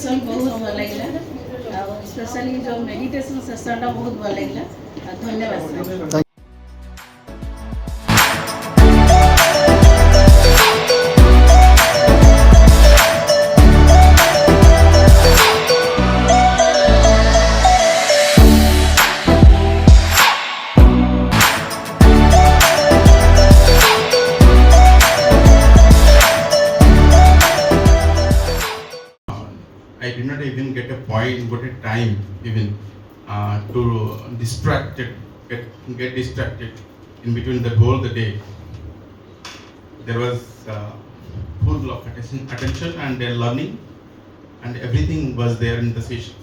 Session बहुत भल लगे और स्पेशली जो मेडिटेशन सेशन बहुत भल लगे। धन्यवाद sir. I did not even get a point, got a time even to get distracted in between the whole the day. There was full of attention and learning, and everything was there in the session.